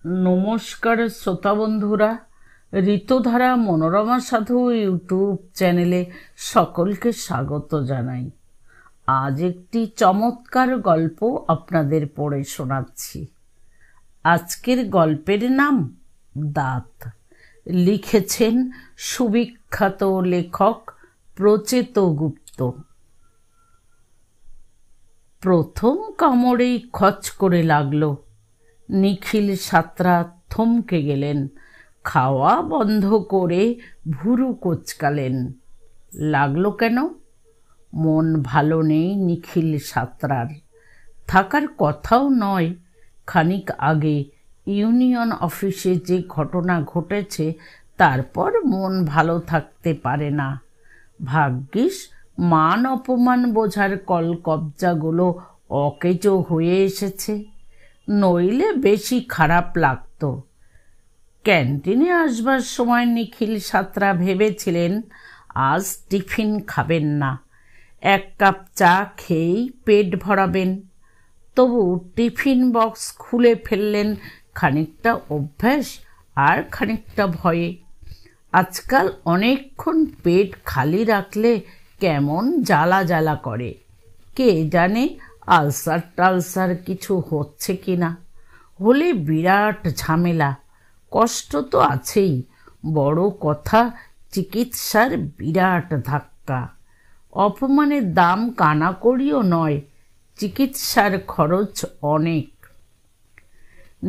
নমস্কার শ্রোতা বন্ধুরা, ঋতুধারা মনোরমা সাধু ইউটিউব চ্যানেলে সকলকে স্বাগত জানাই। আজ একটি চমৎকার গল্প আপনাদের পড়ে শোনাচ্ছি। আজকের গল্পের নাম দাঁত। লিখেছেন সুবিখ্যাত লেখক প্রচেত গুপ্ত। প্রথম কামড়েই খচ করে লাগলো। নিখিল সাঁতরা থমকে গেলেন, খাওয়া বন্ধ করে ভুরু কোঁচকালেন। লাগলো কেন? মন ভালো নেই নিখিল সাঁতরার, থাকার কথাও নয়। খানিক আগে ইউনিয়ন অফিসে যে ঘটনা ঘটেছে তারপর মন ভালো থাকতে পারে না। ভাগ্যিস মান অপমান বোঝার কলকবজাগুলো অকেজো হয়ে এসেছে, নইলে বেশি খারাপ লাগতো। ক্যান্টিনে আসবার সময় নিখিল সাঁতরা ভেবেছিলেন আজ টিফিন খাবেন না, এক কাপ চা খেয়েই পেট ভরাবেন। তবু টিফিন বক্স খুলে ফেললেন, খানিকটা অভ্যাস আর খানিকটা ভয়ে। আজকাল অনেকক্ষণ পেট খালি রাখলে কেমন জ্বালা জ্বালা করে, কে জানে আলসার টালসার কিছু হচ্ছে কিনা। হলে বিরাট ঝামেলা, কষ্ট তো আছেই, বড় কথা চিকিৎসার বিরাট ধাক্কা। অপমানের দাম কানাকড়িও নয়, চিকিৎসার খরচ অনেক।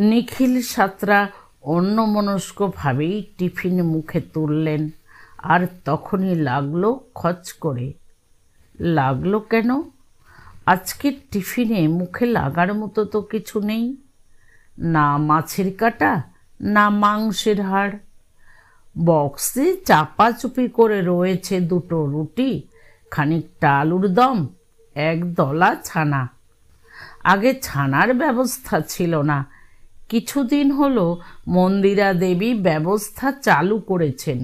নিখিল সাঁতরা অন্যমনস্কভাবেই টিফিন মুখে তুললেন, আর তখনই লাগলো খচ করে। লাগলো কেন? আজকের টিফিনে মুখে লাগার মতো তো কিছু নেই, না মাছের কাঁটা না মাংসের হাড়। বক্সে চাপাচুপি করে রয়েছে দুটো রুটি, খানিকটা আলুর দম, এক দলা ছানা। আগে ছানার ব্যবস্থা ছিল না, কিছুদিন হলো মন্দিরা দেবী ব্যবস্থা চালু করেছেন।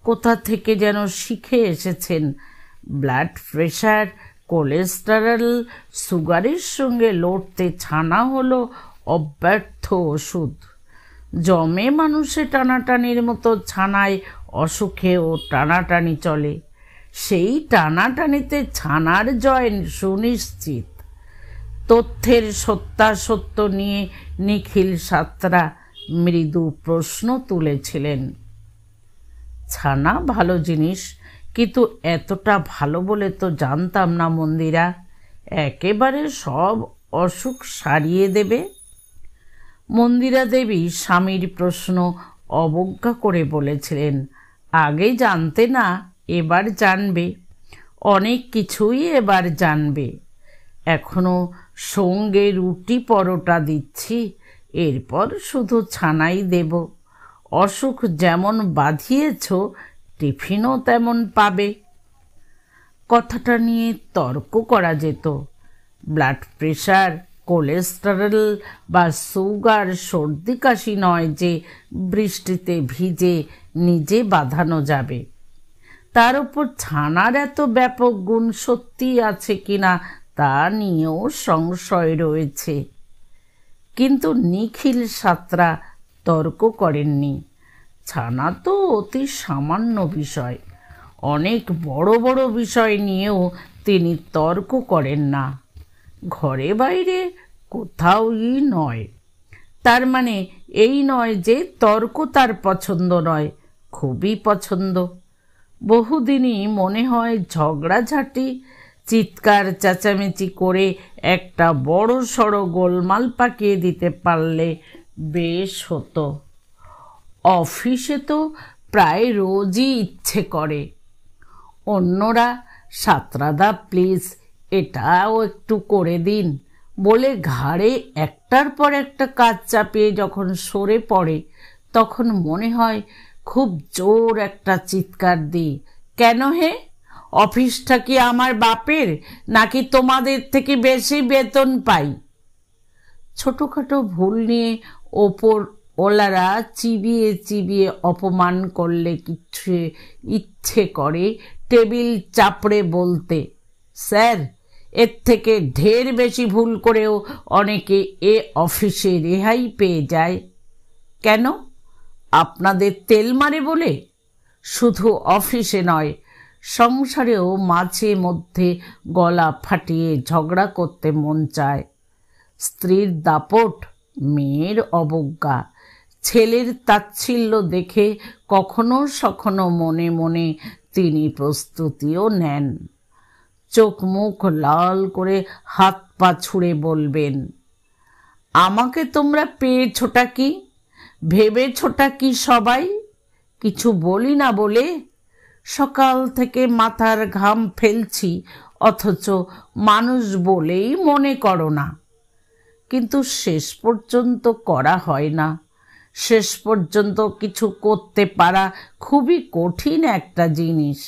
কোথা থেকে যেন শিখে এসেছেন। ব্লাড প্রেশার, কোলেস্টেরল, সুগারের সঙ্গে লড়তে ছানা হলো অব্যর্থ ওষুধ। জমে মানুষে টানাটানির মতো ছানায় অসুখেও টানাটানি চলে। সেই টানাটানিতে ছানার জয় সুনিশ্চিত। তথ্যের সত্যাসত্য নিয়ে নিখিল সাঁতরা মৃদু প্রশ্ন তুলেছিলেন। ছানা ভালো জিনিস, কিন্তু এতটা ভালো বলে তো জানতাম না মন্দিরা একেবারে সব অসুখ সারিয়ে দেবে। মন্দিরা দেবী স্বামীর প্রশ্ন অবজ্ঞা করে বলেছিলেন, আগে জানতে না, এবার জানবে, অনেক কিছুই এবার জানবে। এখনো সঙ্গে রুটি পরোটা দিচ্ছি, এরপর শুধু ছানাই দেব। অসুখ যেমন বাঁধিয়েছ টিফিনও তেমন পাবে। কথাটা নিয়ে তর্ক করা যেত। ব্লাড প্রেশার, কোলেস্টেরল বা সুগার সর্দি কাশি নয় যে বৃষ্টিতে ভিজে নিজে বাঁধানো যাবে। তার উপর ছানার এত ব্যাপক গুণ সত্যি আছে কিনা তা নিয়েও সংশয় রয়েছে। কিন্তু নিখিল সাঁতরা তর্ক করেননি। ছানা তো অতি সামান্য বিষয়, অনেক বড় বড় বিষয় নিয়েও তিনি তর্ক করেন না। ঘরে বাইরে কোথাওই নয়। তার মানে এই নয় যে তর্ক তার পছন্দ নয়, খুবই পছন্দ। বহুদিনই মনে হয় ঝগড়াঝাঁটি, চিৎকার চেঁচামেচি করে একটা বড় সড়ো গোলমাল পাকিয়ে দিতে পারলে বেশ হতো। অফিসে তো প্রায় রোজই ইচ্ছে করে অন্যরা সাঁতরাদা প্লিজ এটাও একটু করে দিন বলে ঘাড়ে একটার পর একটা কাজ চাপিয়ে যখন সরে পড়ে, তখন মনে হয় খুব জোর একটা চিৎকার দিই, কেন হে, অফিসটা কি আমার বাপের, নাকি তোমাদের থেকে বেশি বেতন পাই? ছোটোখাটো ভুল নিয়ে ওপর ওলারা চিবিয়ে চিবিয়ে অপমান করলে কিছু ইচ্ছে করে টেবিল চাপড়ে বলতে, স্যার এর থেকে ঢের বেশি ভুল করেও অনেকে এ অফিসে রেহাই পেয়ে যায়। কেন? আপনাদের তেল মারে বলে? শুধু অফিসে নয়, সংসারেও মাঝে মধ্যে গলা ফাটিয়ে ঝগড়া করতে মন চায়। স্ত্রীর দাপট, মেয়ের অবজ্ঞা, ছেলের তাচ্ছিল্য দেখে কখনো সখনো মনে মনে তিনি প্রস্তুতিও নেন। চোখ মুখ লাল করে হাত পা ছুঁড়ে বলবেন, আমাকে তোমরা পেয়েছোটা কি, ভেবেছোটা কি সবাই? কিছু বলি না বলে? সকাল থেকে মাথার ঘাম ফেলছি, অথচ মানুষ বলেই মনে করো না। কিন্তু শেষ পর্যন্ত করা হয় না। শেষ পর্যন্ত কিছু করতে পারা খুবই কঠিন একটা জিনিস।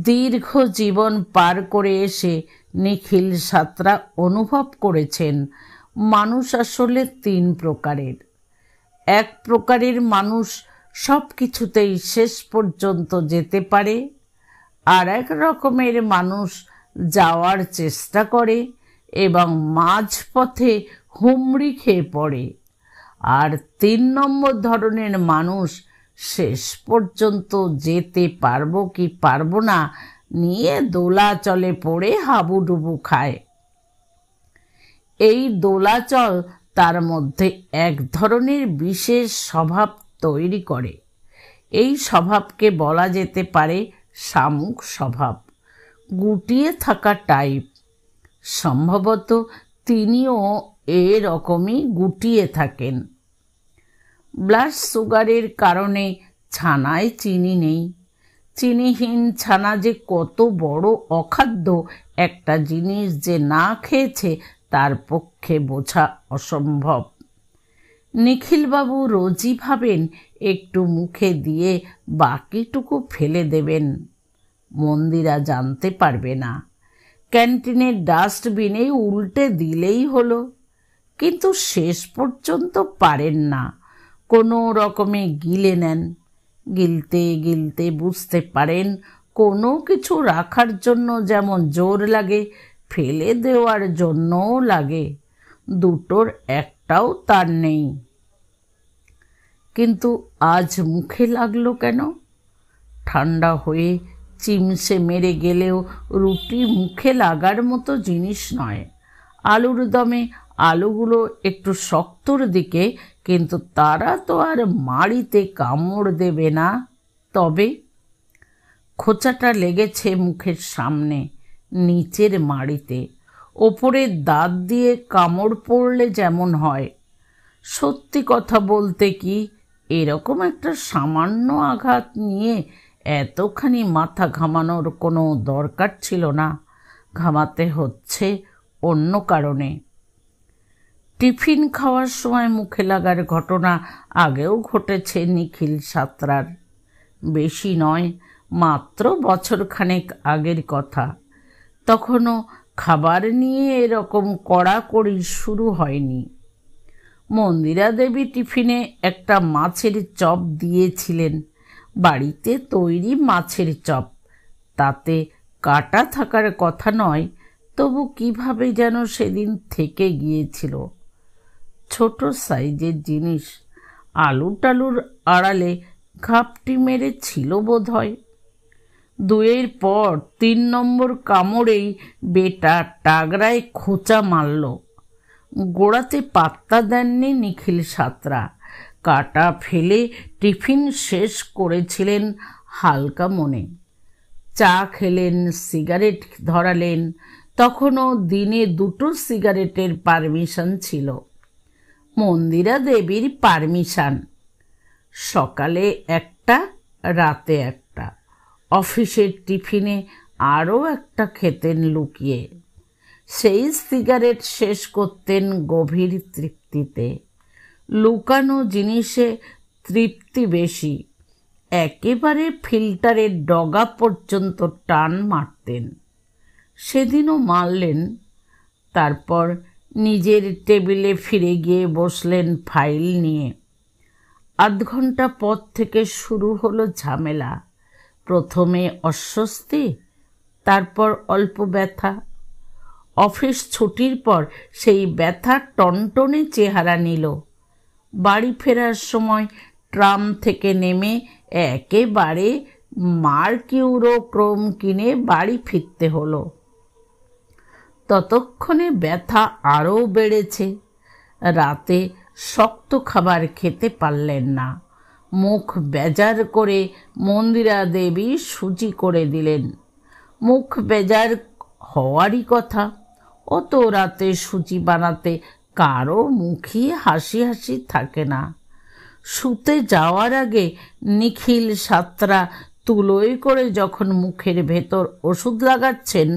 দীর্ঘ জীবন পার করে এসে নিখিল সাঁতরা অনুভব করেছেন মানুষ আসলে 3 প্রকারের। এক প্রকারের মানুষ সব কিছুতেই শেষ পর্যন্ত যেতে পারে, আর এক রকমের মানুষ যাওয়ার চেষ্টা করে এবং মাঝপথে হুমড়ি খেয়ে পড়ে। আর 3 নম্বর ধরনের মানুষ শেষ পর্যন্ত যেতে পারবো কি পারবো না নিয়ে দোলাচলে পড়ে হাবুডুবু খায়। এই দোলাচল তার মধ্যে এক ধরনের বিশেষ স্বভাব তৈরি করে। এই স্বভাবকে বলা যেতে পারে শামুক স্বভাব, গুটিয়ে থাকা টাইপ। সম্ভবত তিনিও এরকমই গুটিয়ে থাকেন। ব্লাড সুগারের কারণে ছানায় চিনি নেই। চিনিহীন ছানা যে কত বড় অখাদ্য একটা জিনিস যে না খেয়েছে তার পক্ষে বোঝা অসম্ভব। নিখিলবাবু রোজই ভাবেন একটু মুখে দিয়ে বাকিটুকু ফেলে দেবেন, মন্দিরা জানতে পারবে না। ক্যান্টিনের ডাস্টবিনে উল্টে দিলেই হলো। কিন্তু শেষ পর্যন্ত পারেন না, কোনো রকমে গিলে নেন। গিলতে গিলতে বুঝতে পারেন কোনো কিছু রাখার জন্য যেমন জোর লাগে, ফেলে দেওয়ার জন্যও লাগে। দুটোর একটাও তার নেই। কিন্তু আজ মুখে লাগলো কেন? ঠান্ডা হয়ে চিমসে মেরে গেলেও রুটি মুখে লাগার মতো জিনিস নয়। আলুর দমে আলুগুলো একটু শক্তর দিকে, কিন্তু তারা তো আর মাড়িতে কামড় দেবে না। তবে খোঁচাটা লেগেছে মুখের সামনে, নিচের মাড়িতে। ওপরের দাঁত দিয়ে কামড় পড়লে যেমন হয়। সত্যি কথা বলতে কি, এরকম একটা সামান্য আঘাত নিয়ে এতখানি মাথা ঘামানোর কোনো দরকার ছিল না। ঘামাতে হচ্ছে অন্য কারণে। টিফিন খাওয়ার সময় মুখে লাগার ঘটনা আগেও ঘটেছে নিখিল সাঁতরার। বেশি নয়, মাত্র বছরখানেক আগের কথা। তখনও খাবার নিয়ে এরকম কড়াকড়ি শুরু হয়নি। মন্দিরা দেবী টিফিনে একটা মাছের চপ দিয়েছিলেন, বাড়িতে তৈরি মাছের চপ। তাতে কাটা থাকার কথা নয়, তবু কিভাবে যেন সেদিন থেকে গিয়েছিল। ছোট সাইজের জিনিস, আলু টালুর আড়ালে ঘাপটি মেরে ছিল বোধ হয়। 2-এর পর 3 নম্বর কামড়েই বেটা টাগরায় খোঁচা মারল। গোড়াতে পাত্তা দেননি নিখিল সাঁতরা। কাটা ফেলে টিফিন শেষ করেছিলেন হালকা মনে। চা খেলেন, সিগারেট ধরালেন। তখনও দিনে 2টো সিগারেটের পারমিশন ছিল, মন্দিরা দেবীর পারমিশন। সকালে একটা, রাতে একটা। অফিসের টিফিনে আরও একটা খেতেন লুকিয়ে। সেই সিগারেট শেষ করতেন গভীর তৃপ্তিতে। লুকানো জিনিসে তৃপ্তি বেশি। একেবারে ফিল্টারের ডগা পর্যন্ত টান মারতেন। সেদিনও মারলেন। তারপর নিজের টেবিলে ফিরে গিয়ে বসলেন ফাইল নিয়ে। 8 ঘন্টা পর থেকে শুরু হলো ঝামেলা। প্রথমে অস্বস্তি, তারপর অল্প ব্যথা। অফিস ছুটির পর সেই ব্যথা টনটনে চেহারা নিল। বাড়ি ফেরার সময় ট্রাম থেকে নেমে একেবারে মার্কিউরোক্রোম কিনে বাড়ি ফিরতে হলো। ততক্ষণে ব্যথা আরও বেড়েছে। রাতে শক্ত খাবার খেতে পারলেন না। মুখ বেজার করে মন্দিরা দেবী সুজি করে দিলেন। মুখ বেজার হওয়ারই কথা, অত রাতে সুজি বানাতে কারো মুখই হাসি হাসি থাকে না। শুতে যাওয়ার আগে নিখিল সাতরা তুলোয় করে যখন মুখের ভেতর ওষুধ লাগাচ্ছেন,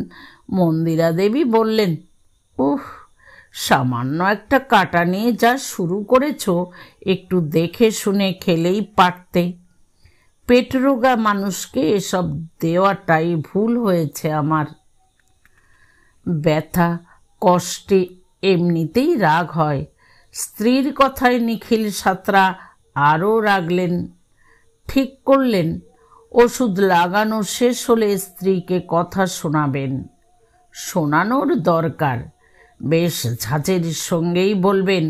মন্দিরা দেবী বললেন, উহ, সামান্য একটা কাটা নিয়ে যা শুরু করেছ, একটু দেখে শুনে খেলেই পারতে। পেটরোগা মানুষকে এসব দেওয়াটাই ভুল হয়েছে আমার। ব্যথা কষ্টে এমনিতেই রাগ হয়। স্ত্রীর কথায় নিখিল সাতরা আরও রাগলেন। ঠিক করলেন ওষুধ লাগানো শেষ হলে স্ত্রীকে কথা শোনাবেন। শোনানোর দরকার, বেশ ঝাঁঝের সঙ্গেই বলবেন,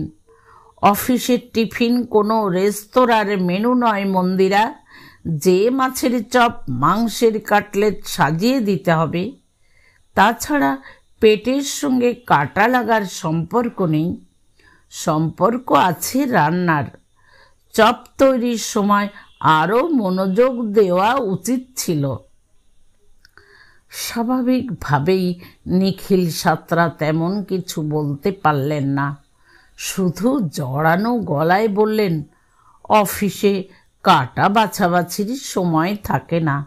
অফিসের টিফিন কোনো রেস্তোরাঁর মেনু নয় মন্দিরা, যে মাছের চপ মাংসের কাটলেট সাজিয়ে দিতে হবে। তাছাড়া পেটের সঙ্গে কাটা লাগার সম্পর্ক নেই, সম্পর্ক আছে রান্নার। চপ তৈরির সময় আরও মনোযোগ দেওয়া উচিত ছিল। স্বাভাবিকভাবেই নিখিল সাতরা তেমন কিছু বলতে পারলেন না। শুধু জড়ানো গলায় বললেন, অফিসে কাটা বাছাবাছির সময় থাকে না।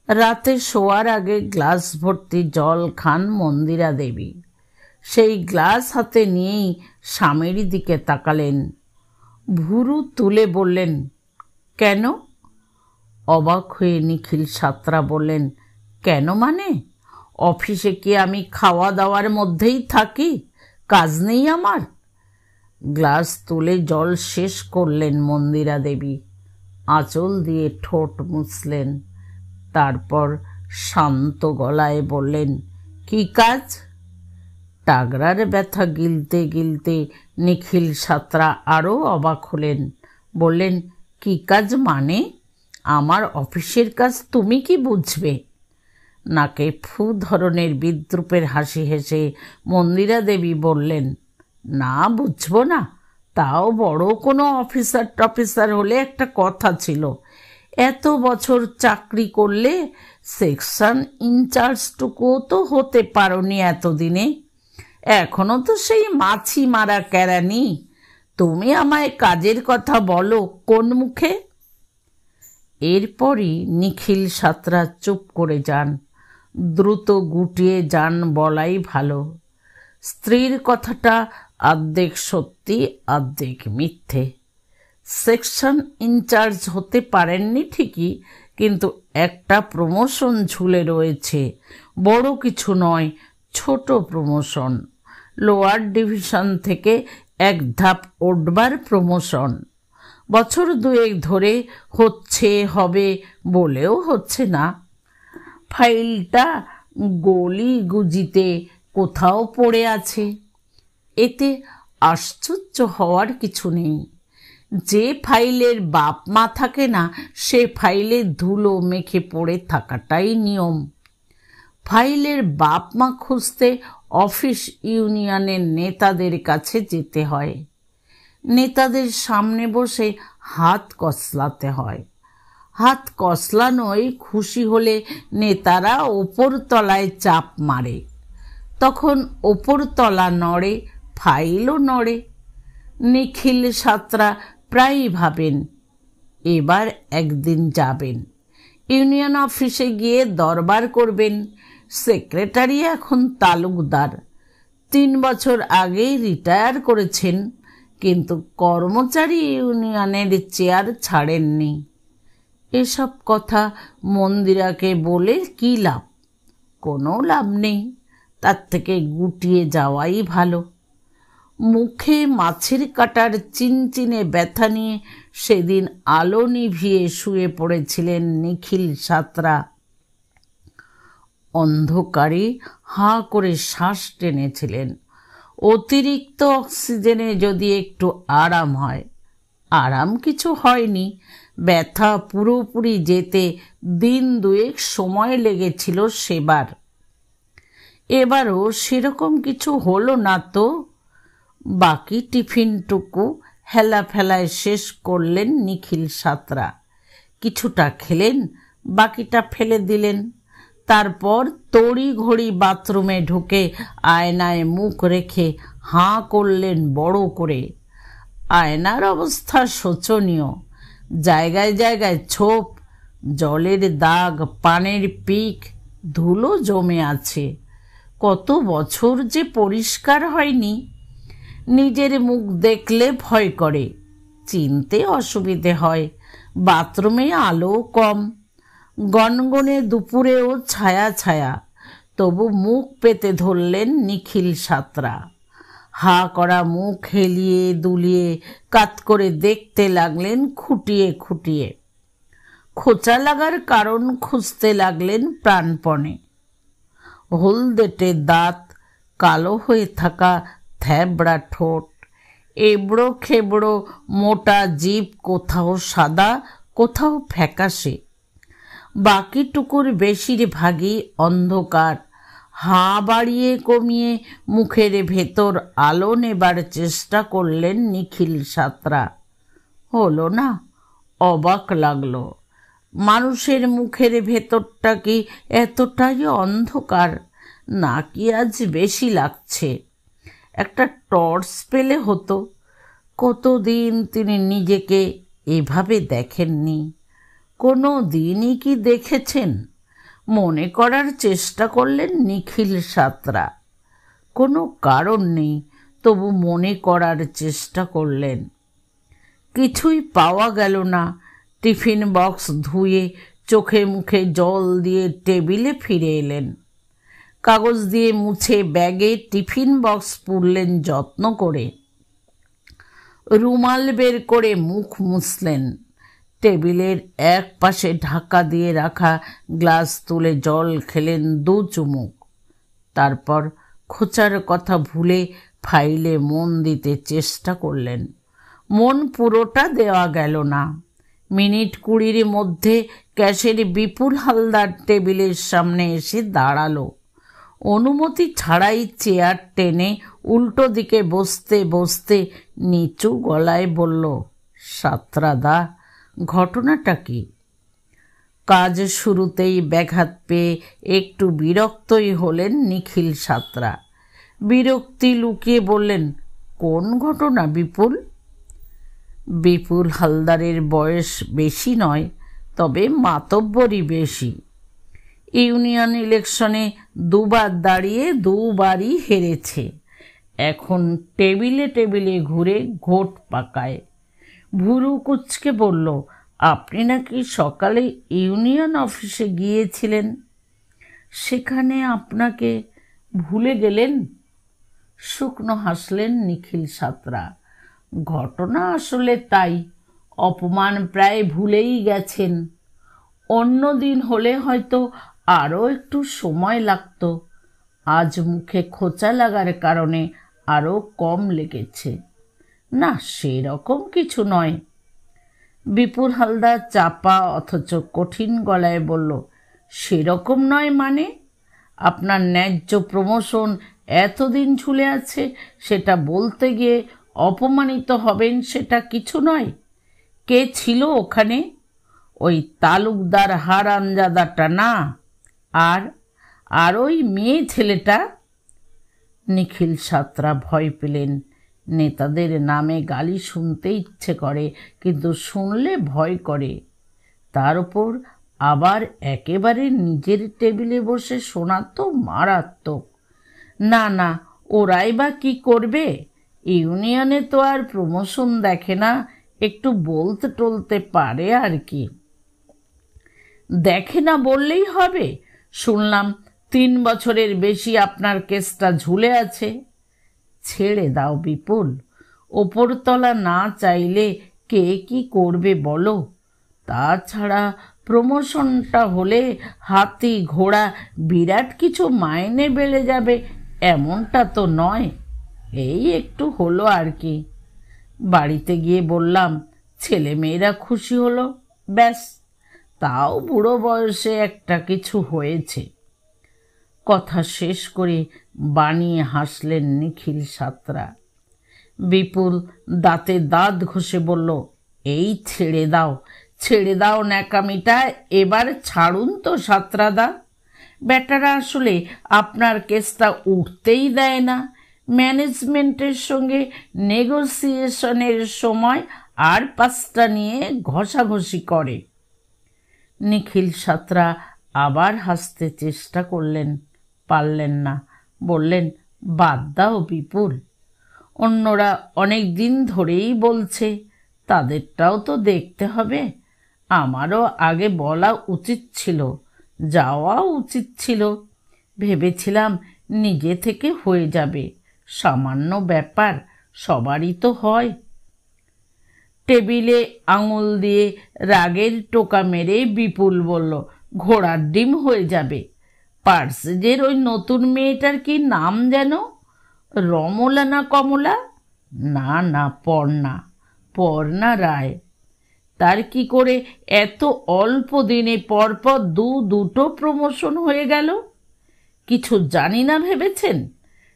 রাতে শোয়ার আগে গ্লাস ভর্তি জল খান মন্দিরা দেবী। সেই গ্লাস হাতে নিয়েই স্বামীর দিকে তাকালেন। ভুরু তুলে বললেন, কেন? অবাক হয়ে নিখিল সাতরা বললেন, কেন মানে? অফিসে কি আমি খাওয়া দাওয়ার মধ্যেই থাকি? কাজ নেই আমার? গ্লাস তুলে জল শেষ করলেন মন্দিরা দেবী। আঁচল দিয়ে ঠোঁট মুছলেন। তারপর শান্ত গলায় বললেন, কি কাজ? টাগরার ব্যথা গিলতে গিলতে নিখিল সাতরা আরও অবাক হলেন। বললেন, কি কাজ মানে? আমার অফিসের কাজ তুমি কি বুঝবে? নাকে ফু ধরনের বিদ্রুপের হাসি হেসে মন্দিরা দেবী বললেন, না বুঝবো না? তাও বড় কোনো অফিসার টফিসার হলে একটা কথা ছিল। এত বছর চাকরি করলে সেকশন ইনচার্জটুকুও তো হতে পারোনি এতদিনে। এখনো তো সেই মাছি মারা কেরানি। তুমি আমায় কাজের কথা বলো কোন মুখে? এরপরই নিখিল সাতরা চুপ করে যান। দ্রুত গুটিয়ে যান বলাই ভালো। স্ত্রীর কথাটা আর্ধেক সত্যি আর্ধেক মিথ্যে। সেকশন ইনচার্জ হতে পারেননি ঠিকই, কিন্তু একটা প্রমোশন ঝুলে রয়েছে। বড় কিছু নয়, ছোট প্রমোশন। লোয়ার ডিভিশন থেকে এক ধাপ উঠবার প্রমোশন। বছর দুয়েক ধরে হচ্ছে হবে বলেও হচ্ছে না। ফাইলটা গলি গুজিতে কোথাও পড়ে আছে। এতে আশ্চর্য হওয়ার কিছু নেই। যে ফাইলের বাপ মা থাকে না, সে ফাইলে ধুলো মেখে পড়ে থাকাটাই নিয়ম। ফাইলের বাপ মা খুঁজতে অফিস ইউনিয়নের নেতাদের কাছে যেতে হয়। নেতাদের সামনে বসে হাত কসলাতে হয়। হাত কসলানোয় খুশি হলে নেতারা ওপর তলায় চাপ মারে। তখন ওপর তলা নড়ে, ফাইলও নড়ে। নিখিল সাতরা প্রায়ই ভাবেন, এবার একদিন যাবেন, ইউনিয়ন অফিসে গিয়ে দরবার করবেন। সেক্রেটারি এখন তালুকদার। 3 বছর আগেই রিটায়ার করেছেন, কিন্তু কর্মচারী ইউনিয়নের চেয়ার ছাড়েননি। এসব কথা মন্দিরাকে বলে কি লাভ? কোনো লাভ নেই। তার থেকে গুটিয়ে যাওয়াই ভালো। মুখে মাছের কাটার চিনচিনে ব্যথা নিয়ে সেদিন আলো নিভিয়ে শুয়ে পড়েছিলেন নিখিল সাতরা। অন্ধকারে হাঁ করে শ্বাস টেনেছিলেন। অতিরিক্ত অক্সিজেনে যদি একটু আরাম হয়। আরাম কিছু হয়নি, ব্যথা পুরোপুরি যেতে দিন দুয়েক সময় লেগেছিল সেবার। এবারও সেরকম কিছু হলো না তো। বাকি টিফিনটুকু হেলাফেলায় শেষ করলেন নিখিল সাঁতরা। কিছুটা খেলেন, বাকিটা ফেলে দিলেন। তারপর তড়ি ঘড়ি বাথরুমে ঢুকে আয়নায় মুখ রেখে হাঁ করলেন বড় করে। আয়নার অবস্থা শোচনীয়, জায়গায় জায়গায় ছোপ, জলের দাগ, পানের পিক, ধুলো জমে আছে। কত বছর যে পরিষ্কার হয়নি। নিজের মুখ দেখলে ভয় করে, চিনতে অসুবিধে হয়। বাথরুমে আলো কম, গনগনে দুপুরেও ছায়া ছায়া, তবু মুখ পেতে ধরলেন নিখিল সাঁতরা। হা করা মুখ হেলিয়ে দুলিয়ে কাত করে দেখতে লাগলেন খুঁটিয়ে খুঁটিয়ে। খোঁচা লাগার কারণ খুঁজতে লাগলেন প্রাণপণে। হলদেটে দাঁত, কালো হয়ে থাকা থ্যাবড়া ঠোঁট, এবড়ো খেবড়ো মোটা জিভ, কোথাও সাদা কোথাও ফ্যাকাশে। বাকিটুকুর বেশিরভাগই অন্ধকার। হাঁ বাড়িয়ে কমিয়ে মুখের ভেতর আলো নেবার চেষ্টা করলেন নিখিল সাঁতরা। হলো না। অবাক লাগলো, মানুষের মুখের ভেতরটা কি এতটাই অন্ধকার, নাকি আজ বেশি লাগছে? একটা টর্চ পেলে হতো। কতদিন তিনি নিজেকে এভাবে দেখেননি। কোনো দিনই কি দেখেছেন? মনে করার চেষ্টা করলেন নিখিল সাঁতরা। কোনো কারণ নেই, তবু মনে করার চেষ্টা করলেন। কিছুই পাওয়া গেল না। টিফিন বক্স ধুয়ে চোখে মুখে জল দিয়ে টেবিলে ফিরে এলেন। কাগজ দিয়ে মুছে ব্যাগে টিফিন বক্স পুরলেন যত্ন করে। রুমাল বের করে মুখ মুছলেন। টেবিলের এক পাশে ঢাকা দিয়ে রাখা গ্লাস তুলে জল খেলেন 2 চুমুক। তারপর খোঁচার কথা ভুলে ফাইলে মন দিতে চেষ্টা করলেন। মন পুরোটা দেওয়া গেল না। মিনিট 20 মধ্যে ক্যাশের বিপুল হালদার টেবিলের সামনে এসে দাঁড়ালো। অনুমতি ছাড়াই চেয়ার টেনে উল্টো দিকে বসতে বসতে নিচু গলায় বলল, সাঁতরাদা, ঘটনাটা কি? কাজ শুরুতেই ব্যাঘাত পেয়ে একটু বিরক্তই হলেন নিখিল সাঁতরা। বিরক্তি লুকিয়ে বললেন, কোন ঘটনা বিপুল? বিপুল হালদারের বয়স বেশি নয়, তবে মাতব্বরই বেশি। ইউনিয়ন ইলেকশনে 2 বার দাঁড়িয়ে 2 বারই হেরেছে। এখন টেবিলে টেবিলে ঘুরে ঘোট পাকায়। ভুরু কুচকে বলল, আপনি নাকি সকালে ইউনিয়ন অফিসে গিয়েছিলেন, সেখানে আপনাকে ভুলে গেলেন? শুকনো হাসলেন নিখিল সাঁতরা। ঘটনা আসলে তাই, অপমান প্রায় ভুলেই গেছেন। অন্য দিন হলে হয়তো আরও একটু সময় লাগত। আজ মুখে খোঁচা লাগার কারণে আরও কম লেগেছে। না, সেরকম কিছু নয়। বিপুল হালদার চাপা অথচ কঠিন গলায় বলল, সেরকম নয় মানে? আপনার ন্যায্য প্রমোশন এতদিন ঝুলে আছে, সেটা বলতে গিয়ে অপমানিত হবেন সেটা কিছু নয়। কে ছিল ওখানে? ওই তালুকদার হারামজাদাটা না? আর ওই মেয়ে ছেলেটা? নিখিল সাঁতরা ভয় পেলেন। নেতাদের নামে গালি শুনতে ইচ্ছে করে, কিন্তু শুনলে ভয় করে। তার উপর আবার একেবারে নিজের টেবিলে বসে শোনা তো মারাত্মক। না না, ওরাই বা কি করবে? ইউনিয়নে তো আর প্রমোশন দেখে না, একটু বলতে টলতে পারে আর কি। দেখে না বললেই হবে? শুনলাম 3 বছরের বেশি আপনার কেসটা ঝুলে আছে। ছেড়ে দাও বিপুল, ওপরতলা না চাইলে কে কি করবে বলো? তাছাড়া প্রমোশনটা হলে হাতি ঘোড়া বিরাট কিছু মাইনে বেড়ে যাবে এমনটা তো নয়। এই একটু হলো আর কি। বাড়িতে গিয়ে বললাম ছেলে মেয়েরা খুশি হলো, ব্যাস, তাও বুড়ো বয়সে একটা কিছু হয়েছে। কথা শেষ করে বানিয়ে হাসলেন নিখিল সাঁতরা। বিপুল দাঁতে দাঁত ঘষে বলল, এই ছেড়ে দাও ন্যাকামিটা, এবার ছাড়ুন তো সাঁতরাদা। বেটারা আসলে আপনার কেসটা উঠতেই দেয় না। ম্যানেজমেন্টের সঙ্গে নেগোসিয়েশনের সময় আর পাঁচটা নিয়ে ঘষাঘষি করে। নিখিল সাঁতরা আবার হাসতে চেষ্টা করলেন, পারলেন না। বললেন, বাদ দাও বিপুল, অন্যরা অনেক দিন ধরেই বলছে, তাদেরটাও তো দেখতে হবে। আমারও আগে বলা উচিত ছিল, যাওয়া উচিত ছিল। ভেবেছিলাম নিজে থেকে হয়ে যাবে, সামান্য ব্যাপার, সবারই তো হয়। টেবিলে আঙুল দিয়ে রাগের টোকা মেরে বিপুল বলল, ঘোড়ার ডিম হয়ে যাবে। পার্সেজের ওই নতুন মেয়েটার কি নাম যেন? রমলা না কমলা? না, পর্ণা রায়। তার কি করে এত অল্প দিনে পরপর দুটো প্রমোশন হয়ে গেল? কিছু জানি না ভেবেছেন?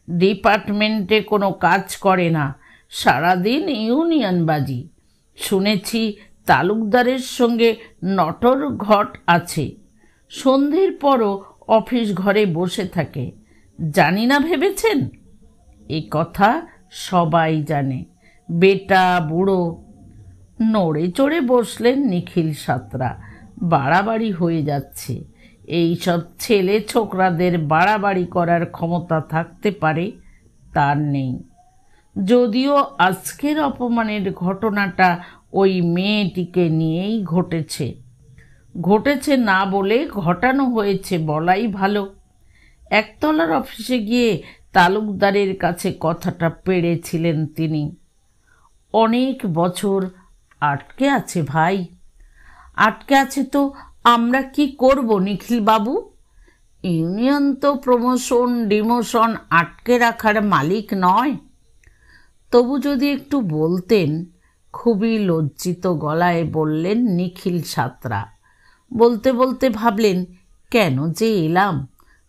ডিপার্টমেন্টে কোনো কাজ করে না, সারাদিন ইউনিয়নবাজি। শুনেছি তালুকদারের সঙ্গে নটর ঘট আছে, সন্ধ্যের পরও অফিস ঘরে বসে থাকে। জানি না ভেবেছেন? এ কথা সবাই জানে, বেটা বুড়ো। নড়ে চড়ে বসলেন নিখিল সাঁতরা। বাড়াবাড়ি হয়ে যাচ্ছে। এই সব ছেলে ছোকরাদের বাড়াবাড়ি করার ক্ষমতা থাকতে পারে, তার নেই। যদিও আজকের অপমানের ঘটনাটা ওই মেয়েটিকে নিয়েই ঘটেছে না বলে ঘটানো হয়েছে বলাই ভালো। একতলার অফিসে গিয়ে তালুকদারের কাছে কথাটা পেড়েছিলেন তিনি। অনেক বছর আটকে আছে ভাই। আটকে আছে তো আমরা কি করব নিখিল বাবু? ইউনিয়ন তো প্রমোশন ডিমোশন আটকে রাখার মালিক নয়। তবু যদি একটু বলতেন। খুবই লজ্জিত গলায় বললেন নিখিল সাঁতরা। বলতে বলতে ভাবলেন, কেন যে এলাম?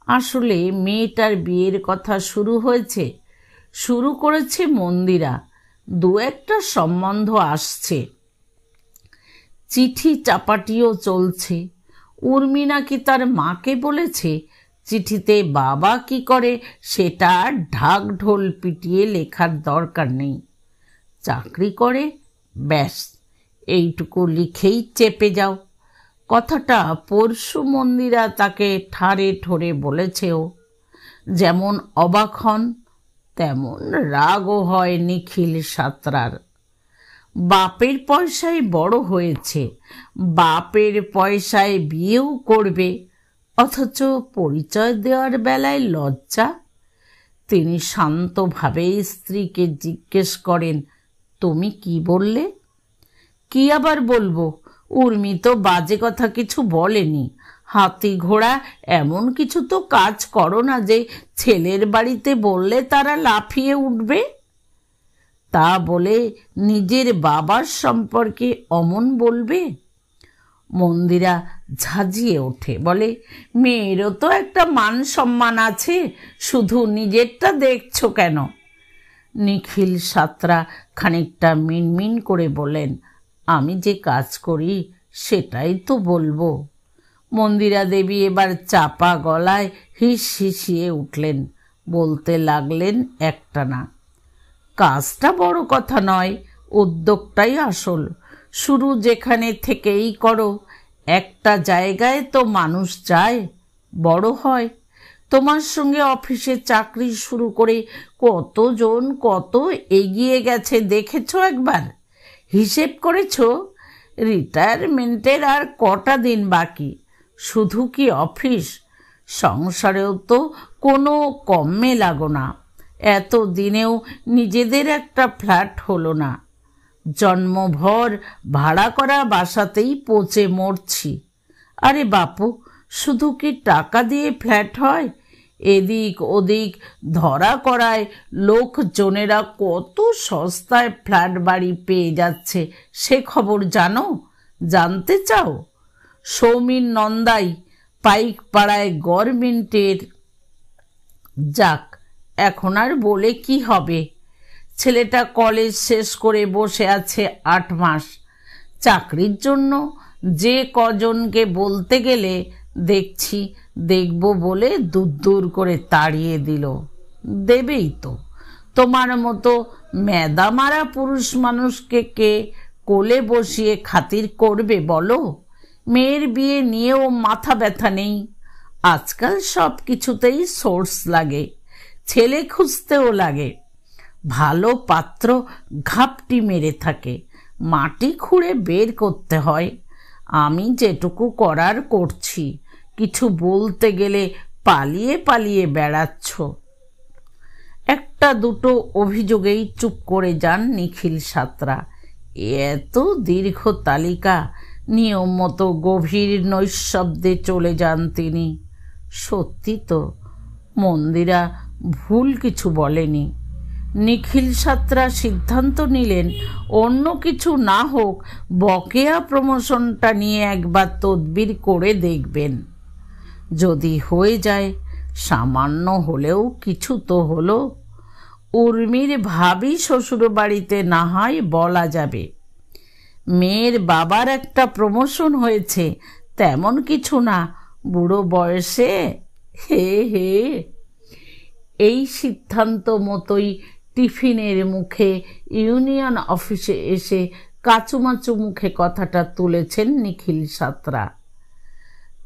আসলে মেয়েটার বিয়ের কথা শুরু করেছে মন্দিরা। দু একটা সম্বন্ধ আসছে, চিঠি চাপাটিও চলছে। উর্মি নাকি তার মাকে বলেছে চিঠিতে বাবা কি করে সেটা ঢাক ঢোল পিটিয়ে লেখার দরকার নেই, চাকরি করে, ব্যাস, এইটুকু লিখেই চেপে যাও। কথাটা পরশু মন্দিরা তাকে ঠাড়ে ঠোরে বলেছেও। যেমন অবাক হন তেমন রাগও হয় নিখিল সাঁতরার। বাপের পয়সায় বড় হয়েছে, বাপের পয়সায় বিয়েও করবে, অথচ পরিচয় দেওয়ার বেলায় লজ্জা। তিনি শান্তভাবে স্ত্রীকে জিজ্ঞেস করেন, তুমি কি বললে? কি আবার বলবো, উর্মি তো বাজে কথা কিছু বলেনি। হাতি ঘোড়া এমন কিছু তো কাজ করো না যে ছেলের বাড়িতে বললে তারা লাফিয়ে উঠবে। তা বলে নিজের বাবার সম্পর্কে অমন বলবে? মন্দিরা ঝাঁঝিয়ে ওঠে, বলে, মেয়েরও তো একটা মান সম্মান আছে, শুধু নিজেরটা দেখছো কেন? নিখিল সাঁতরা খানিকটা মিনমিন করে বলেন, আমি যে কাজ করি সেটাই তো বলবো। মন্দিরা দেবী এবার চাপা গলায় হিসহিসিয়ে উঠলেন, বলতে লাগলেন একটানা, কাজটা বড় কথা নয়, উদ্যোগটাই আসল। শুরু যেখানে থেকেই করো, একটা জায়গায় তো মানুষ যায়, বড় হয়। তোমার সঙ্গে অফিসে চাকরি শুরু করে কতজন কত এগিয়ে গেছে দেখেছো একবার? হিসেব করেছো? রিটায়ারমেন্টের আর কটা দিন বাকি? শুধু কি অফিস, সংসারেও তো কোনো কমে লাগো না। এত দিনেও নিজেদের একটা ফ্ল্যাট হলো না। জন্মভর ভাড়া করা বাসাতেই পচে মরছি। আরে বাপু, শুধু কি টাকা দিয়ে ফ্ল্যাট হয়? এদিক ওদিক ধরা করায় লোকজনেরা কত সস্তায় ফ্ল্যাট বাড়ি পেয়ে যাচ্ছে সে খবর জানো? জানতে চাও? সৌমিন নন্দাই পাইকপাড়ায় গভর্নমেন্টের। যাক, এখন আর বলে কি হবে, ছেলেটা কলেজ শেষ করে বসে আছে 8 মাস। চাকরির জন্য যে কজনকে বলতে গেলে দেখছি দেখব বলে দূর করে তাড়িয়ে দিল। দেবেই তো, তোমার মতো মেদামারা পুরুষ মানুষকে কে কোলে বসিয়ে খাতির করবে বলো? মেয়ের বিয়ে নিয়েও মাথা ব্যথা নেই। আজকাল সব কিছুতেই সোর্স লাগে, ছেলে খুঁজতেও লাগে। ভালো পাত্র ঘাপটি মেরে থাকে, মাটি খুঁড়ে বের করতে হয়। আমি যেটুকু করার করছি, কিছু বলতে গেলে পালিয়ে পালিয়ে বেড়াচ্ছ। একটা দুটো অভিযোগেই চুপ করে যান নিখিল সাঁতরা। এত দীর্ঘ তালিকা নিয়ম মতো গভীর নৈঃশব্দে চলে যান তিনি। সত্যি তো, মন্দিরা ভুল কিছু বলেনি। নিখিল সাঁতরা সিদ্ধান্ত নিলেন অন্য কিছু না হোক বকেয়া প্রমোশনটা নিয়ে একবার তদবির করে দেখবেন। যদি হয়ে যায়, সামান্য হলেও কিছু তো হলো। উর্মির ভাবি শ্বশুর বাড়িতে না হয় বলা যাবে, মেয়ের বাবার একটা প্রমোশন হয়েছে, তেমন কিছু না, বুড়ো বয়সে। হে হে। এই সিদ্ধান্ত মতোই টিফিনের মুখে ইউনিয়ন অফিসে এসে কাচুমাচু মুখে কথাটা তুলেছেন নিখিল সাঁতরা।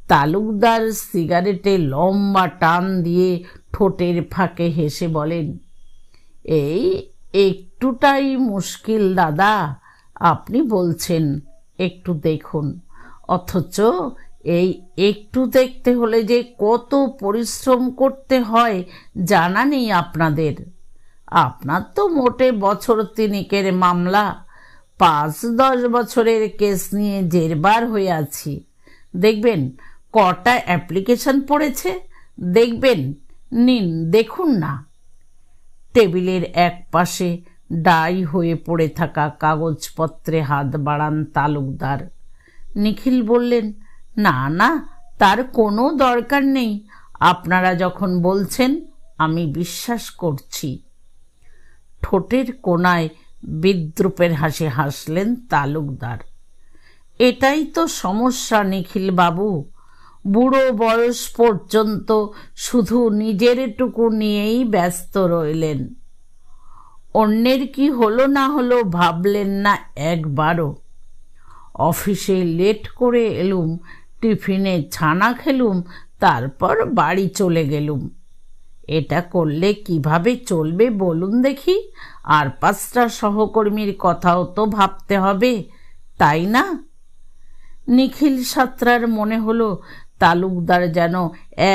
তালুকদার সিগারেটে লম্বা টান দিয়ে ঠোঁটের ফাঁকে হেসে বলেন, এই একটুটাই মুশকিল দাদা, আপনি বলছেন একটু দেখুন, অথচ এই একটু দেখতে হলে যে কত পরিশ্রম করতে হয় জানা নেই আপনাদের। আপনার তো মোটে বছর তিনিকের মামলা, 5-10 বছরের কেস নিয়ে জেরবার হয়ে আছি। দেখবেন কটা অ্যাপ্লিকেশন পড়েছে, দেখবেন, নিন দেখুন না। টেবিলের এক পাশে ডাই হয়ে পড়ে থাকা কাগজপত্রে হাত বাড়ান তালুকদার। নিখিল বললেন, না না, তার কোনো দরকার নেই, আপনারা যখন বলছেন আমি বিশ্বাস করছি। ঠোঁটের কোণায় বিদ্রুপের হাসি হাসলেন তালুকদার। এটাই তো সমস্যা নিখিল বাবু, বুড়ো বয়স পর্যন্ত শুধু নিজেরটুকু নিয়েই ব্যস্ত রইলেন। অন্যের কি হলো না হলো ভাবলেন না একবারও। অফিসে লেট করে এলুম, টিফিনে ছানা খেলুম, তারপর বাড়ি চলে গেলুম। এটা করলে কিভাবে চলবে বলুন দেখি? আর 5টা সহকর্মীর কথাও তো ভাবতে হবে, তাই না? নিখিল সাঁতরার মনে হলো তালুকদার যেন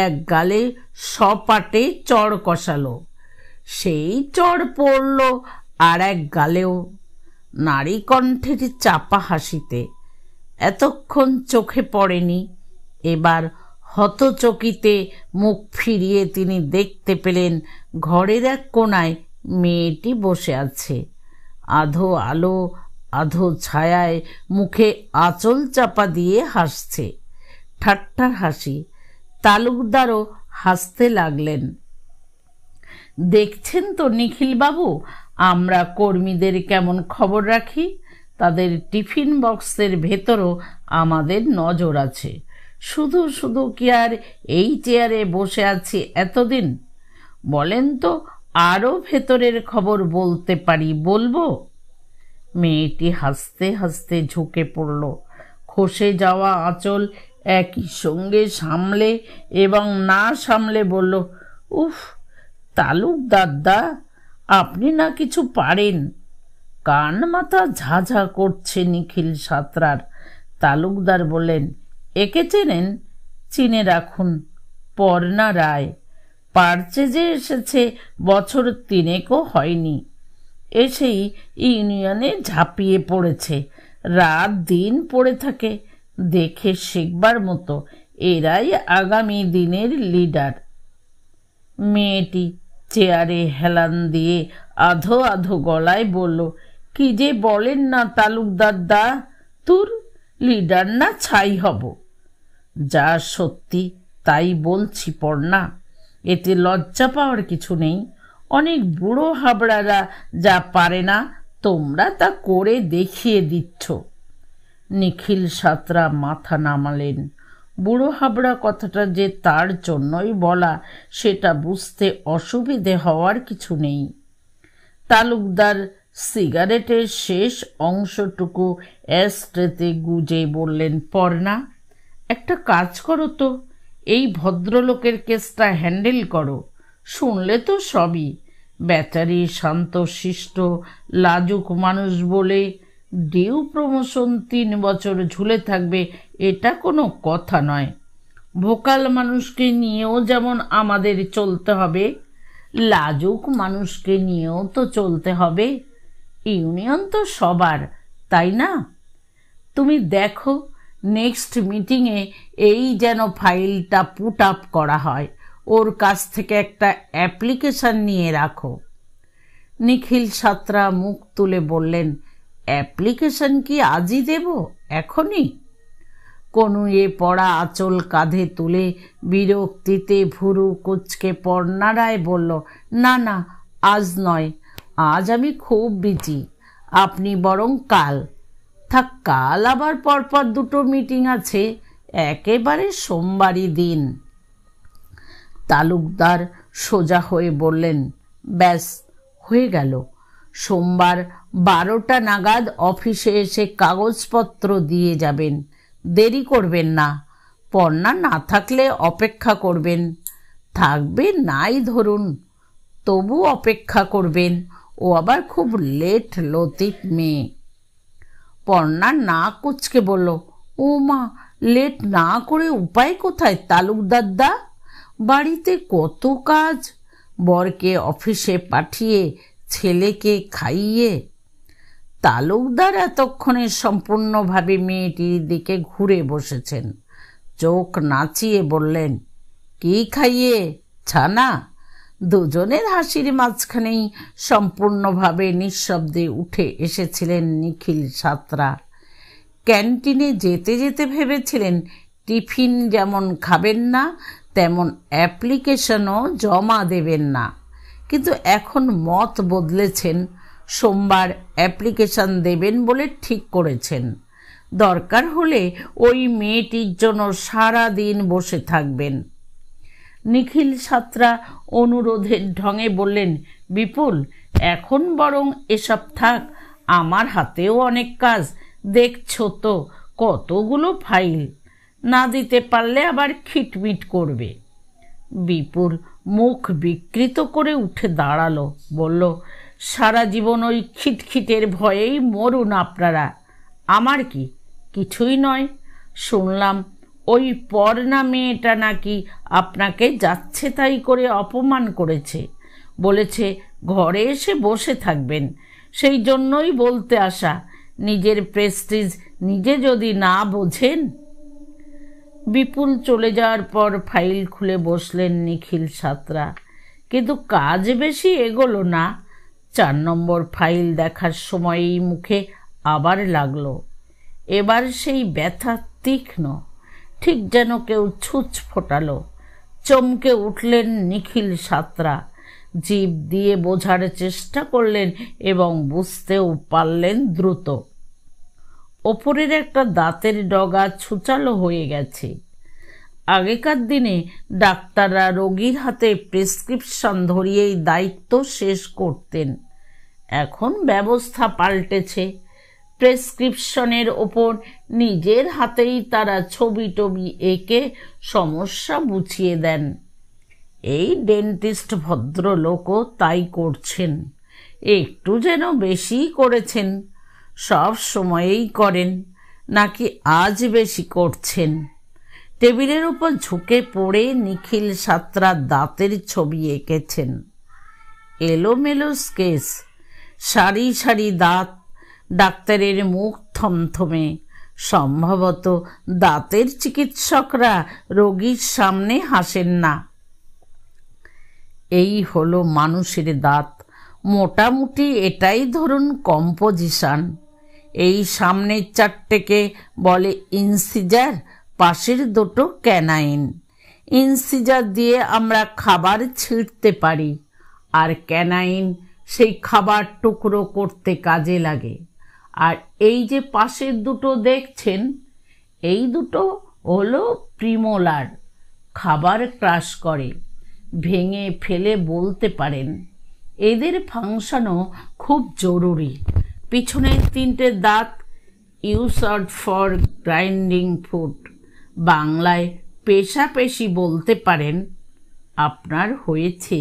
এক গালে সপাটে চড় কষালো। সেই চড় পড়ল আর এক গালেও, নারী কণ্ঠের চাপা হাসিতে। এতক্ষণ চোখে পড়েনি, এবার হতচকিতে মুখ ফিরিয়ে তিনি দেখতে পেলেন ঘরের এক কোণায় মেয়েটি বসে আছে। আধো আলো আধো ছায়ায় মুখে আঁচল চাপা দিয়ে হাসছে, ঠাট্টার হাসি। তালুকদারও হাসতে লাগলেন। দেখছেন তো নিখিল বাবু, আমরা কর্মীদের কেমন খবর রাখি, তাদের টিফিন বক্সের ভেতরও আমাদের নজর আছে। শুধু শুধু কি আর এই চেয়ারে বসে আছি এতদিন? বলেন তো, আরও ভেতরের খবর বলতে পারি, বলবো? মেয়েটি হাসতে হাসতে ঝুঁকে পড়ল, খসে যাওয়া আঁচল একই সঙ্গে সামলে এবং না সামলে বলল, উফ তালুকদারদা, আপনি না কিছু পারেন। কান মাথা ঝাঝা করছে নিখিল সাঁতরার। তালুকদার বললেন, একে চেনেন? চিনে রাখুন, পর্ণা রায়। পারচেজে এসেছে বছর 3ও হয়নি। এসেই ইউনিয়নে ঝাঁপিয়ে পড়েছে, রাত দিন পড়ে থাকে। দেখে শিখবার মতো, এরাই আগামী দিনের লিডার। মেয়েটি চেয়ারে হেলান দিয়ে আধো আধো গলায় বলল, কি যে বলেন না তালুকদার দা, তোর লিডার না ছাই হব। যা সত্যি তাই বলছি পড়না, এতে লজ্জা পাওয়ার কিছু নেই। অনেক বুড়ো হাবড়ারা যা পারে না তোমরা তা করে দেখিয়ে দিচ্ছ। নিখিল সাঁতরা মাথা নামালেন। বুড়ো হাবড়া কথাটা যে তার জন্যই বলা সেটা বুঝতে অসুবিধে হওয়ার কিছু নেই। তালুকদার সিগারেটের শেষ অংশটুকু অ্যাশট্রেতে গুজে বললেন, পড়না, একটা কাজ করো তো, এই ভদ্রলোকের কেসটা হ্যান্ডেল করো। শুনলে তো সবই, বেচারি শান্ত শিষ্ট লাজুক মানুষ বলে ডিউ প্রমোশন 3 বছর ঝুলে থাকবে এটা কোনো কথা নয়। ভোকাল মানুষকে নিয়েও যেমন আমাদের চলতে হবে, লাজুক মানুষকে নিয়েও তো চলতে হবে। ইউনিয়ন তো সবার, তাই না? তুমি দেখো নেক্সট মিটিংয়ে এই যেন ফাইলটা পুট আপ করা হয়, ওর কাছ থেকে একটা অ্যাপ্লিকেশন নিয়ে রাখো। নিখিল সাঁতরা মুখ তুলে বললেন, অ্যাপ্লিকেশন কি আজই দেব, এখনই? কনুয়ে পড়া আঁচল কাঁধে তুলে বিরক্তিতে ভুরু কুচকে পড়না রায় বলল, না না, আজ নয়, আজ আমি খুব বিজি, আপনি বরং কাল। থাক, কাল আবার পরপর 2টো মিটিং আছে, একেবারে সোমবারই দিন। তালুকদার সোজা হয়ে বললেন, ব্যাস হয়ে গেল। সোমবার 12টা নাগাদ অফিসে এসে কাগজপত্র দিয়ে যাবেন, দেরি করবেন না। পড়না না থাকলে অপেক্ষা করবেন, থাকবে নাই ধরুন, তবু অপেক্ষা করবেন। ও আবার খুব লেট লতিফ মেয়ে। পড়না না কুচকে বলল, ও মা, লেট না করে উপায় কোথায় তালুকদার দা? বাড়িতে কত কাজ, বরকে অফিসে পাঠিয়ে ছেলেকে খাইয়ে। তালুকদার এতক্ষণে সম্পূর্ণভাবে মেয়েটির দিকে ঘুরে বসেছেন। চোখ নাচিয়ে বললেন, কি খাইয়ে, ছানা? দুজনের হাসির মাঝখানেই সম্পূর্ণভাবে নিঃশব্দে উঠে এসেছিলেন নিখিল সাঁতরা। ক্যান্টিনে যেতে যেতে ভেবেছিলেন টিফিন যেমন খাবেন না তেমন অ্যাপ্লিকেশনও জমা দেবেন না, কিন্তু এখন মত বদলেছেন, সোমবার অ্যাপ্লিকেশন দেবেন বলে ঠিক করেছেন। দরকার হলে ওই মেয়েটির জন্য সারা দিন বসে থাকবেন। নিখিল সাঁতরা অনুরোধের ঢঙে বললেন, বিপুল, এখন বরং এসব থাক, আমার হাতেও অনেক কাজ, দেখছো তো কতগুলো ফাইল, না দিতে পারলে আবার খিটমিট করবে। বিপুল মুখ বিকৃত করে উঠে দাঁড়ালো, বলল, সারা জীবন ওই খিটখিটের ভয়েই মরুন আপনারা, আমার কি কিছুই নয়। শুনলাম ওই পড়না মেয়েটা নাকি আপনাকে যাচ্ছে তাই করে অপমান করেছে, বলেছে ঘরে এসে বসে থাকবেন, সেই জন্যই বলতে আসা। নিজের প্রেস্টিজ নিজে যদি না বোঝেন। বিপুল চলে যাওয়ার পর ফাইল খুলে বসলেন নিখিল সাঁতরা, কিন্তু কাজ বেশি এগোলো না। 4 নম্বর ফাইল দেখার সময়ই মুখে আবার লাগলো। এবার সেই ব্যথা তীক্ষ্ণ, ঠিক যেন কেউ ছুঁচ ফোটালো। চমকে উঠলেন নিখিল সাঁতরা, জিভ দিয়ে বোঝার চেষ্টা করলেন এবং বুঝতেও পারলেন দ্রুত। ওপরের একটা দাঁতের ডগা ছুচালো হয়ে গেছে। আগেকার দিনে ডাক্তাররা রোগীর হাতে প্রেসক্রিপশন ধরিয়েই দায়িত্ব শেষ করতেন, এখন ব্যবস্থা পাল্টেছে। প্রেসক্রিপশনের ওপর নিজের হাতেই তারা ছবি টবি এঁকে সমস্যা বুঝিয়ে দেন। এই ডেন্টিস্ট ভদ্রলোকও তাই করছেন, একটু যেন বেশি করেছেন। সব সময়েই করেন, নাকি আজ বেশি করছেন? টেবিলের উপর ঝুঁকে পড়ে নিখিল সাঁতরা দাঁতের ছবি এঁকেছেন। এলোমেলো স্কেচ, সারি সারি দাঁত, ডাক্তারের মুখ থমথমে। সম্ভবত দাঁতের চিকিৎসকরা রোগীর সামনে হাসেন না। এই হলো মানুষের দাঁত। মোটামুটি এটাই ধরুন কম্পোজিশন। এই সামনের চারটেকে বলে ইনসিজার, পাশের দুটো ক্যানাইন। ইনসিজার দিয়ে আমরা খাবার ছিঁড়তে পারি, আর ক্যানাইন সেই খাবার টুকরো করতে কাজে লাগে। আর এই যে পাশের দুটো দেখছেন, এই দুটো হলো প্রিমোলার, খাবার ক্রাশ করে, ভেঙে ফেলে বলতে পারেন। এদের ফাংশনও খুব জরুরি। পিছনের তিনটে দাঁত ইউজড ফর গ্রাইন্ডিং ফুড, বাংলায় পেশাপেশি বলতে পারেন। আপনার হয়েছে।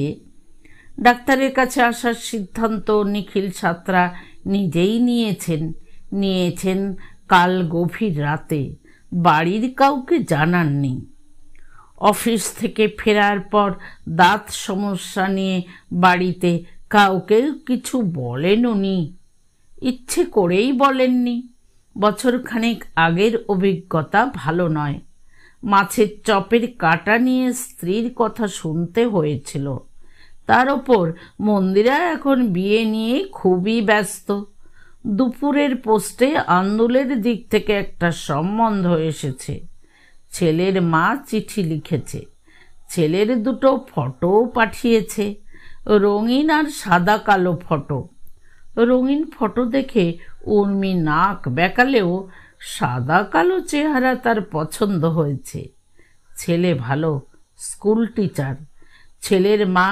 ডাক্তারের কাছে আসার সিদ্ধান্ত নিখিল সাঁতরা নিজেই নিয়েছেন কাল গভীর রাতে, বাড়ির কাউকে জানাননি। অফিস থেকে ফেরার পর দাঁত সমস্যা নিয়ে বাড়িতে কাউকে কিছু বলেননি, ইচ্ছে করেই বলেননি। বছরখানেক আগের অভিজ্ঞতা ভালো নয়। মাছের চপের কাটা নিয়ে স্ত্রীর কথা শুনতে হয়েছিল। তার ওপর মন্দিরা এখন বিয়ে নিয়ে খুবই ব্যস্ত। দুপুরের পোস্টে আন্দুলের দিক থেকে একটা সম্বন্ধ এসেছে। ছেলের মা চিঠি লিখেছে, ছেলের দুটো ফটোও পাঠিয়েছে, রঙিন আর সাদা কালো ফটো। রঙিন ফটো দেখে উর্মি নাক বেঁকালেও সাদা কালো চেহারা তার পছন্দ হয়েছে। ছেলে ভালো, স্কুল টিচার। ছেলের মা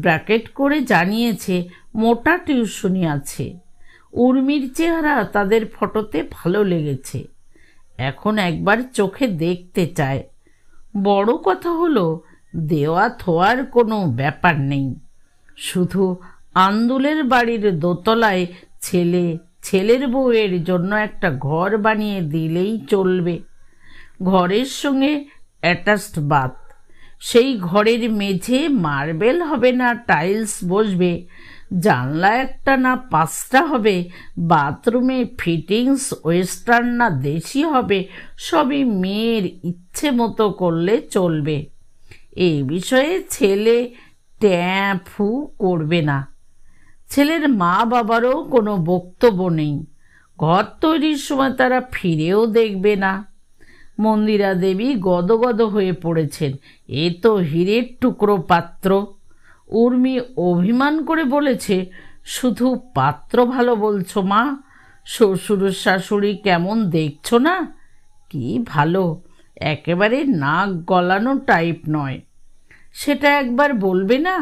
ব্র্যাকেট করে জানিয়েছে মোটা টিউশনি আছে। উর্মির চেহারা তাদের ফটোতে ভালো লেগেছে, এখন একবার চোখে দেখতে চায়। বড় কথা হলো দেওয়া থোয়ার কোনো ব্যাপার নেই, শুধু আন্দুলের বাড়ির দোতলায় ছেলের বউয়ের জন্য একটা ঘর বানিয়ে দিলেই চলবে। ঘরের সঙ্গে অ্যাটাচড বাথ। সেই ঘরের মেঝে মার্বেল হবে না টাইলস বসবে, জানলা একটা না 5টা হবে, বাথরুমে ফিটিংস ওয়েস্টার্ন না দেশি হবে, সবই মেয়ের ইচ্ছে মতো করলে চলবে। এই বিষয়ে ছেলে ট্যাঁফু করবে না। ছেলের মা বাবারও কোনো বক্তব্য নেই। ঘর তৈরির সময় তারা ফিরেও দেখবে না। মন্দিরা দেবী গদগদ হয়ে পড়েছেন, এ তো হীরের টুকরো পাত্র। উর্মি অভিমান করে বলেছে, শুধু পাত্র ভালো বলছো মা, শ্বশুর শাশুড়ি কেমন দেখছো না? কি ভালো, একেবারে নাক গলানো টাইপ নয়। সেটা একবার বলবে না?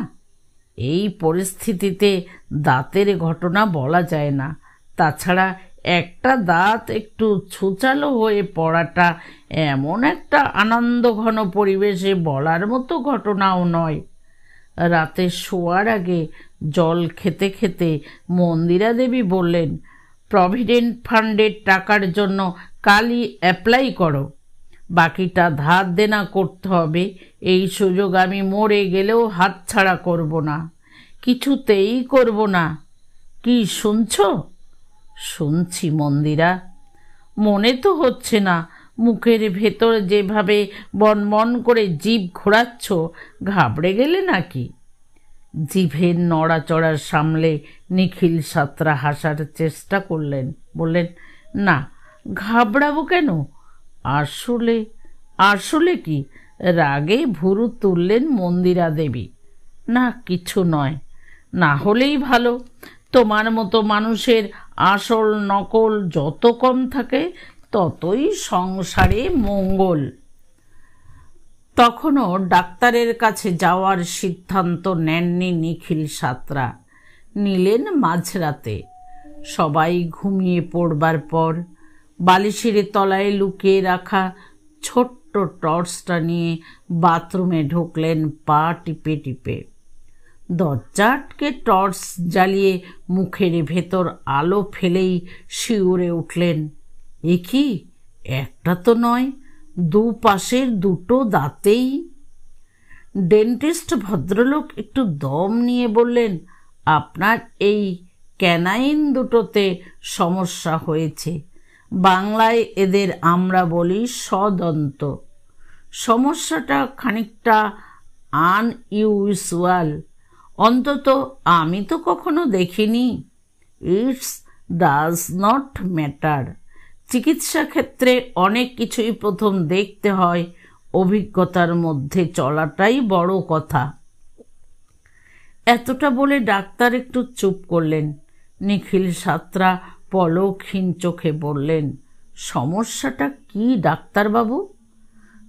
এই পরিস্থিতিতে দাঁতের ঘটনা বলা যায় না। তাছাড়া একটা দাঁত একটু ছুচালো হয়ে পড়াটা এমন একটা আনন্দঘন পরিবেশে বলার মতো ঘটনাও নয়। রাতে শোয়ার আগে জল খেতে খেতে মন্দিরা দেবী বললেন, প্রভিডেন্ট ফান্ডের টাকার জন্য কালই অ্যাপ্লাই করো, বাকিটা ধার দেনা করতে হবে। এই সুযোগ আমি মরে গেলেও হাতছাড়া করব না, কিছুতেই করব না। কি শুনছ? শুনছি মন্দিরা। মনে তো হচ্ছে না, মুখের ভেতর যেভাবে বনবন করে জিভ ঘোরাচ্ছ, ঘাবড়ে গেলে নাকি? জিভের নড়াচড়া সামলে নিখিল সাঁতরা হাসার চেষ্টা করলেন, বললেন, না, ঘাবড়াবো কেন? আসলে কি? রাগে ভুরু তুললেন মন্দিরা দেবী। না, কিছু নয়। না হলেই ভালো। তোমার মতো মানুষের আসল নকল যত কম থাকে ততই সংসারে মঙ্গল। তখনও ডাক্তারের কাছে যাওয়ার সিদ্ধান্ত নেননি নিখিল সাঁতরা। নিলেন মাঝরাতে, সবাই ঘুমিয়ে পড়বার পর। বালিশের তলায় লুকিয়ে রাখা ছোট্ট টর্চটা নিয়ে বাথরুমে ঢুকলেন পা টিপে টিপে। দরজা আটকে টর্চ জ্বালিয়ে মুখের ভেতর আলো ফেলেই শিউরে উঠলেন, এ কি, একটা তো নয়, দুপাশের দুটো দাঁতেই। ডেন্টিস্ট ভদ্রলোক একটু দম নিয়ে বললেন, আপনার এই ক্যানাইন দুটোতে সমস্যা হয়েছে। বাংলায় এদের আমরা বলি সদন্ত। সমস্যাটা খানিকটা আনইউজুয়াল, অন্তত আমি তো কখনো দেখিনি। It's does not matter. চিকিৎসা ক্ষেত্রে অনেক কিছুই প্রথম দেখতে হয়, অভিজ্ঞতার মধ্যে চলাটাই বড় কথা। এতটা বলে ডাক্তার একটু চুপ করলেন। নিখিল সাঁতরা পলকহীন চোখে বললেন, সমস্যাটা কি ডাক্তারবাবু?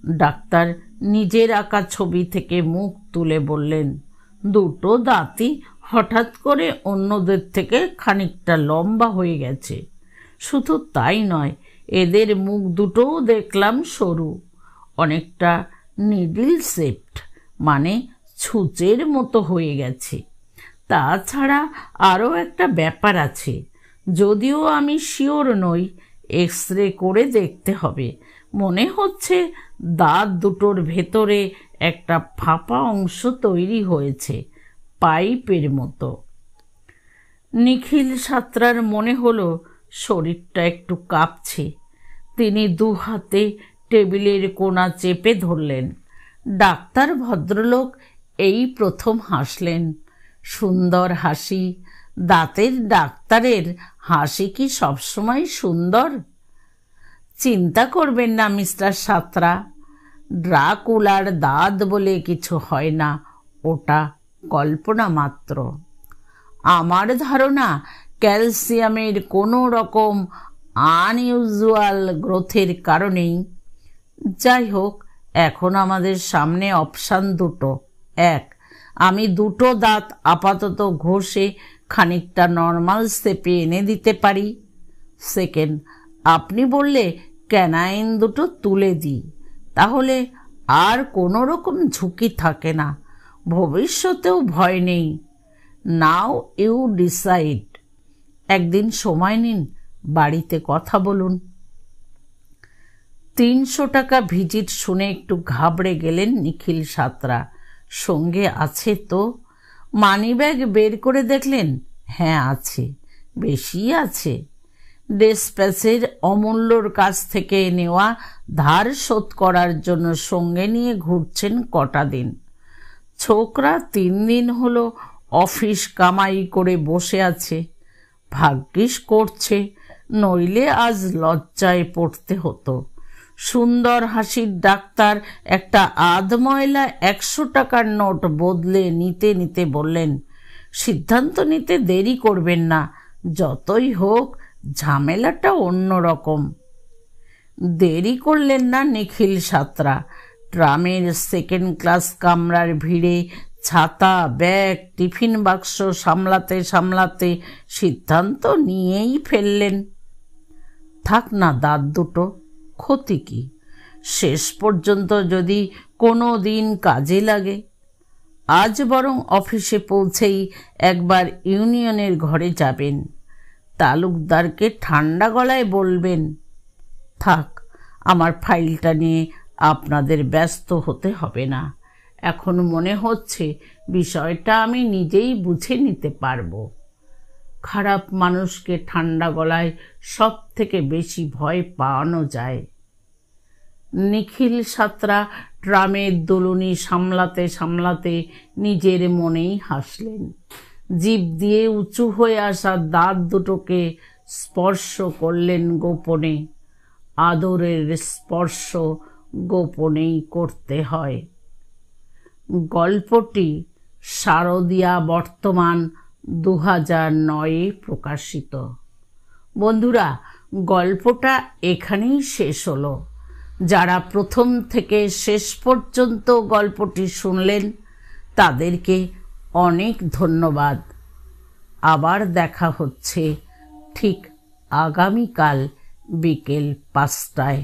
ডাক্তার নিজের আঁকা ছবি থেকে মুখ তুলে বললেন, দুটো দাঁতই হঠাৎ করে অন্যদের থেকে খানিকটা লম্বা হয়ে গেছে। শুধু তাই নয়, এদের মুখ দুটোও দেখলাম সরু, অনেকটা নিডল শেপড, মানে ছুঁচের মতো হয়ে গেছে। তাছাড়া আরও একটা ব্যাপার আছে, যদিও আমি শিওর নই, এক্স রে করে দেখতে হবে। মনে হচ্ছে দাঁত দুটোর ভেতরে একটা ফাঁপা অংশ তৈরি হয়েছে, পাইপের মতো। নিখিল সাঁতরার মনে হলো শরীরটা একটু কাঁপছে। তিনি দু হাতে টেবিলের কোণা চেপে ধরলেন। ডাক্তার ভদ্রলোক এই প্রথম হাসলেন, সুন্দর হাসি। দাঁতের ডাক্তারের হাসি কি সবসময় সুন্দর? চিন্তা করবেন না মিস্টার সাঁতরা, ড্রাকুলার দাঁত বলে কিছু হয় না, ওটা কল্পনা মাত্র। আমার ধারণা ক্যালসিয়ামের কোনো রকম আনইউজুয়াল গ্রোথের কারণেই। যাই হোক, এখন আমাদের সামনে অপশান দুটো। এক, আমি দুটো দাঁত আপাতত ঘষে খানিকটা নর্মাল শেপে এনে দিতে পারি। সেকেন্ড, আপনি বললে ক্যানাইন দুটো তুলে দিই, তাহলে আর কোনো রকম ঝুঁকি থাকে না, ভবিষ্যতেও ভয় নেই। Now you decide. একদিন সময় নিন, বাড়িতে কথা বলুন। 300 টাকা ভিজিট শুনে একটু ঘাবড়ে গেলেন নিখিল সাঁতরা। সঙ্গে আছে তো? মানিব্যাগ বের করে দেখলেন, হ্যাঁ আছে, বেশি আছে। ডেসপ্যাচের অমূল্যর কাছ থেকে নেওয়া ধার শোধ করার জন্য সঙ্গে নিয়ে ঘুরছেন কটা দিন। ছোকরা 3 দিন হলো অফিস কামাই করে বসে আছে। ভাগ্যিস করছে, নইলে আজ লজ্জায় পড়তে হতো। সুন্দর হাসির ডাক্তার একটা আধময়লা 100 টাকার নোট বদলে নিতে নিতে বললেন, সিদ্ধান্ত নিতে দেরি করবেন না, যতই হোক ঝামেলাটা অন্যরকম। দেরি করলেন না নিখিল সাঁতরা। ট্রামের সেকেন্ড ক্লাস কামরার ভিড়ে ছাতা, ব্যাগ, টিফিন বাক্স সামলাতে সামলাতে সিদ্ধান্ত নিয়েই ফেললেন, থাক না দাঁত দুটো, ক্ষতি কি? শেষ পর্যন্ত যদি কোনো দিন কাজে লাগে। আজ বরং অফিসে পৌঁছেই একবার ইউনিয়নের ঘরে যাবেন। তালুকদারকে ঠান্ডা গলায় বলবেন, থাক, আমার ফাইলটা নিয়ে আপনাদের ব্যস্ত হতে হবে না। এখন মনে হচ্ছে বিষয়টা আমি নিজেই বুঝে নিতে পারবো। খারাপ মানুষকে ঠান্ডা গলায় সব থেকে বেশি ভয় পাওয়ানো যায়। নিখিল সাঁতরা ট্রামের দোলনি সামলাতে সামলাতে নিজের মনেই হাসলেন। জিভ দিয়ে উঁচু হয়ে আসা দাঁত দুটোকে স্পর্শ করলেন গোপনে। আদরের স্পর্শ গোপনেই করতে হয়। গল্পটি শারদিয়া বর্তমান 2009 প্রকাশিত। বন্ধুরা, গল্পটা এখানেই শেষ হলো। যারা প্রথম থেকে শেষ পর্যন্ত গল্পটি শুনলেন তাদেরকে অনেক ধন্যবাদ। আবার দেখা হচ্ছে ঠিক আগামীকাল বিকেল 5টায়।